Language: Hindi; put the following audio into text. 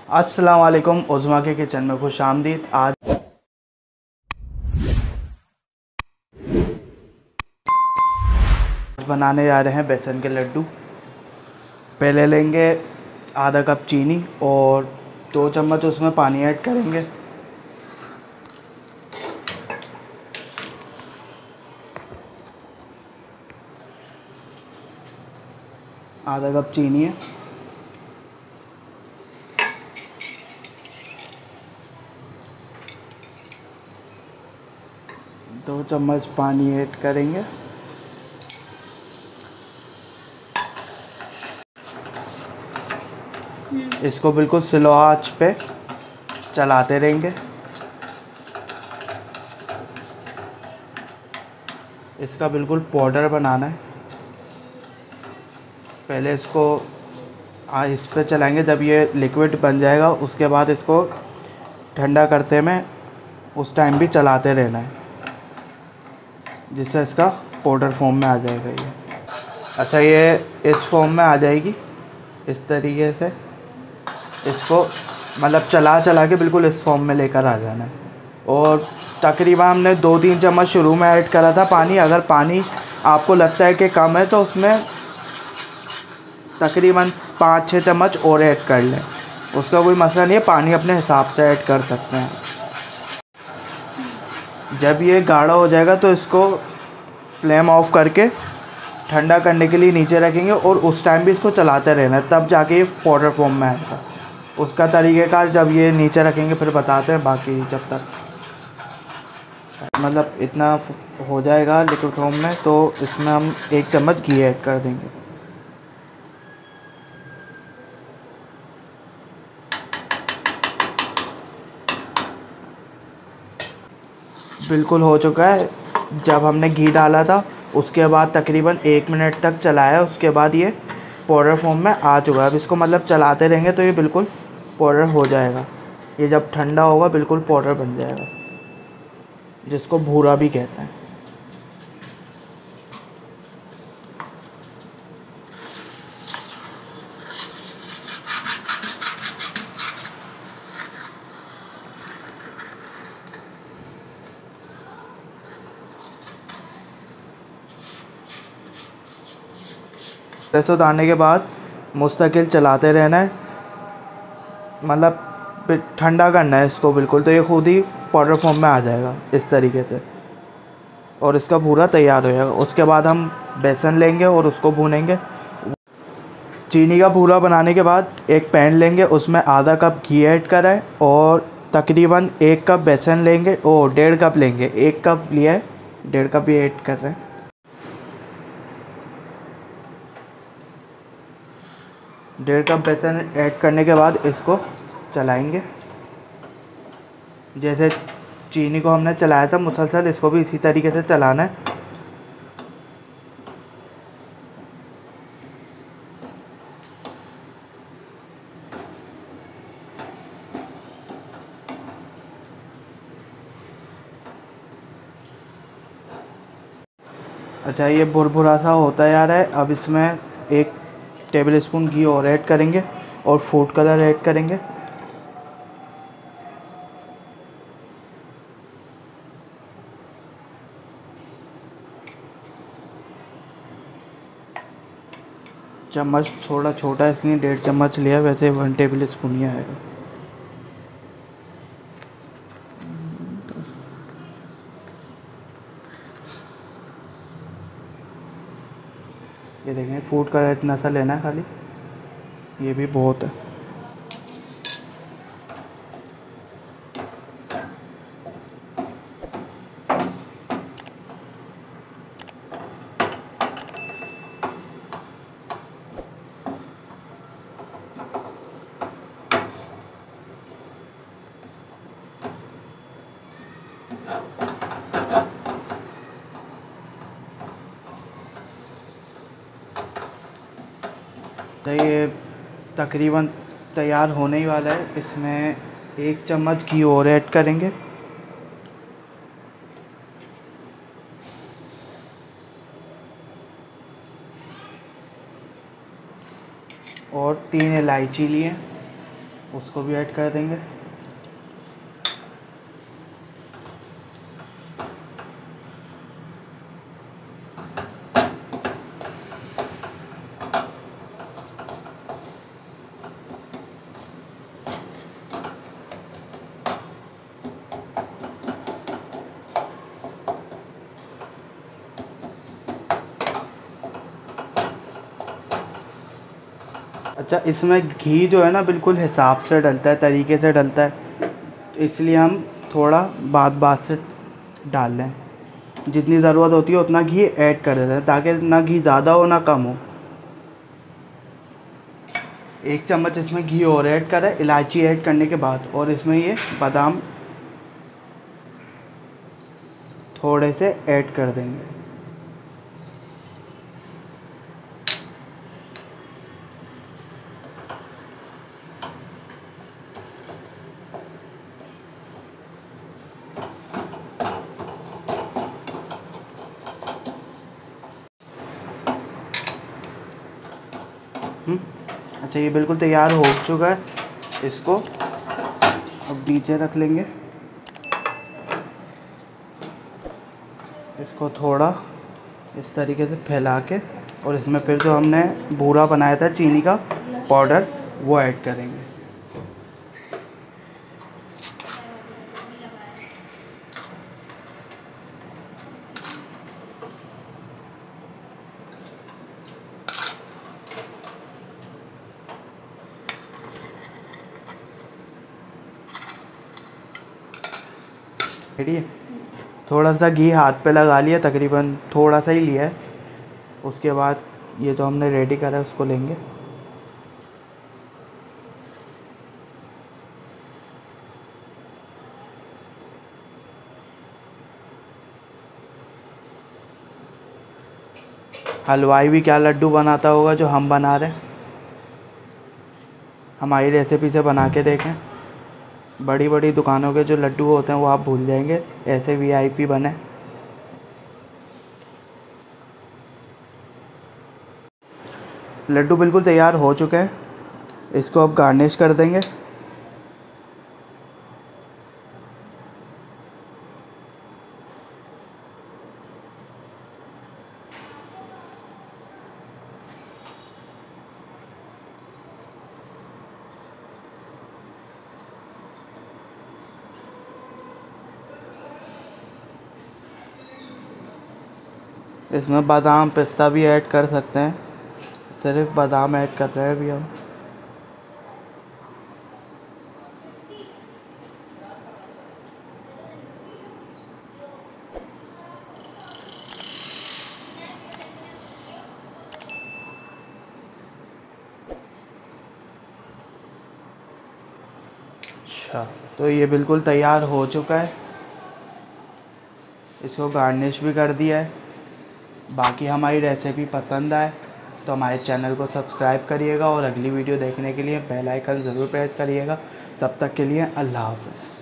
अस्सलाम वालेकुम, उज़्मा के किचन में खुश आमदीद। आज बनाने जा रहे हैं बेसन के लड्डू। पहले लेंगे आधा कप चीनी और 2 चम्मच उसमें पानी ऐड करेंगे। आधा कप चीनी है। दो चम्मच पानी ऐड करेंगे। इसको बिल्कुल स्लो आंच पे चलाते रहेंगे। इसका बिल्कुल पाउडर बनाना है। पहले इसको इस पे चलाएंगे, जब ये लिक्विड बन जाएगा उसके बाद इसको ठंडा करते में उस टाइम भी चलाते रहना है, जिससे इसका पाउडर फॉर्म में आ जाएगा ये। अच्छा, ये इस फॉर्म में आ जाएगी। इस तरीके से इसको मतलब चला चला के बिल्कुल इस फॉर्म में लेकर आ जाना है। और तकरीबन हमने 2-3 चम्मच शुरू में ऐड करा था पानी। अगर पानी आपको लगता है कि कम है तो उसमें तकरीबन 5-6 चम्मच और ऐड कर लें, उसका कोई मसला नहीं है। पानी अपने हिसाब से ऐड कर सकते हैं। जब ये गाढ़ा हो जाएगा तो इसको फ्लेम ऑफ करके ठंडा करने के लिए नीचे रखेंगे और उस टाइम भी इसको चलाते रहना है, तब जाके ये पाउडर फॉर्म में आएगा। उसका तरीक़ेकार जब ये नीचे रखेंगे फिर बताते हैं। बाकी जब तक मतलब इतना हो जाएगा लिक्विड फॉर्म में, तो इसमें हम 1 चम्मच घी ऐड कर देंगे। बिल्कुल हो चुका है। जब हमने घी डाला था उसके बाद तकरीबन 1 मिनट तक चलाया, उसके बाद ये पाउडर फॉर्म में आ चुका है। अब इसको मतलब चलाते रहेंगे तो ये बिल्कुल पाउडर हो जाएगा। ये जब ठंडा होगा बिल्कुल पाउडर बन जाएगा, जिसको भूरा भी कहते हैं। ऐसे उतारने के बाद मुस्तकिल चलाते रहना है, मतलब ठंडा करना है इसको बिल्कुल, तो ये खुद ही पाउडर फॉर्म में आ जाएगा इस तरीके से और इसका भूरा तैयार हो जाएगा। उसके बाद हम बेसन लेंगे और उसको भूनेंगे। चीनी का भूरा बनाने के बाद एक पैन लेंगे, उसमें आधा कप घी ऐड कराएं और तकरीबन 1 कप बेसन लेंगे। 1.5 कप लेंगे, 1 कप लिया है, 1.5 कप भी ऐड कर रहे हैं। 1.5 कप बेसन ऐड करने के बाद इसको चलाएंगे। जैसे चीनी को हमने चलाया था मुसलसल, इसको भी इसी तरीके से चलाना है। अच्छा, ये भुरभुरा सा होता जा रहा है। अब इसमें 1 टेबल स्पून घी और ऐड करेंगे और फूड कलर ऐड करेंगे। चम्मच थोड़ा छोटा इसलिए 1.5 चम्मच लिया, वैसे 1 टेबल स्पून ही आएगा। ये देखें, फूड कलर इतना सा लेना है खाली, ये भी बहुत है। तो ये तकरीबन तैयार होने ही वाला है। इसमें 1 चम्मच घी और ऐड करेंगे और 3 इलायची लिए। उसको भी ऐड कर देंगे। अच्छा, इसमें घी जो है ना बिल्कुल हिसाब से डलता है, तरीके से डलता है, इसलिए हम थोड़ा बात से डाल लें। जितनी ज़रूरत होती है उतना घी ऐड कर देते हैं, ताकि ना घी ज़्यादा हो ना कम हो। 1 चम्मच इसमें घी और ऐड करें इलायची ऐड करने के बाद, और इसमें ये बादाम थोड़े से ऐड कर देंगे। अच्छा, ये बिल्कुल तैयार हो चुका है। इसको अब नीचे रख लेंगे। इसको थोड़ा इस तरीके से फैला के, और इसमें फिर जो हमने बूरा बनाया था चीनी का पाउडर, वो ऐड करेंगे। रेडी है। थोड़ा सा घी हाथ पे लगा लिया, तकरीबन थोड़ा सा ही लिया है। उसके बाद ये जो हमने रेडी करा है उसको लेंगे। हलवाई भी क्या लड्डू बनाता होगा जो हम बना रहे हैं। हमारी रेसिपी से बना के देखें। बड़ी बड़ी दुकानों के जो लड्डू होते हैं वो आप भूल जाएंगे, ऐसे वीआईपी बने। लड्डू बिल्कुल तैयार हो चुके हैं। इसको अब गार्निश कर देंगे। इसमें बादाम पिस्ता भी ऐड कर सकते हैं, सिर्फ बादाम ऐड कर रहे हैं अभी हम। अच्छा, तो ये बिल्कुल तैयार हो चुका है। इसको गार्निश भी कर दिया है। बाकी हमारी रेसिपी पसंद आए तो हमारे चैनल को सब्सक्राइब करिएगा, और अगली वीडियो देखने के लिए बेल आइकन ज़रूर प्रेस करिएगा। तब तक के लिए अल्लाह हाफ़िज़।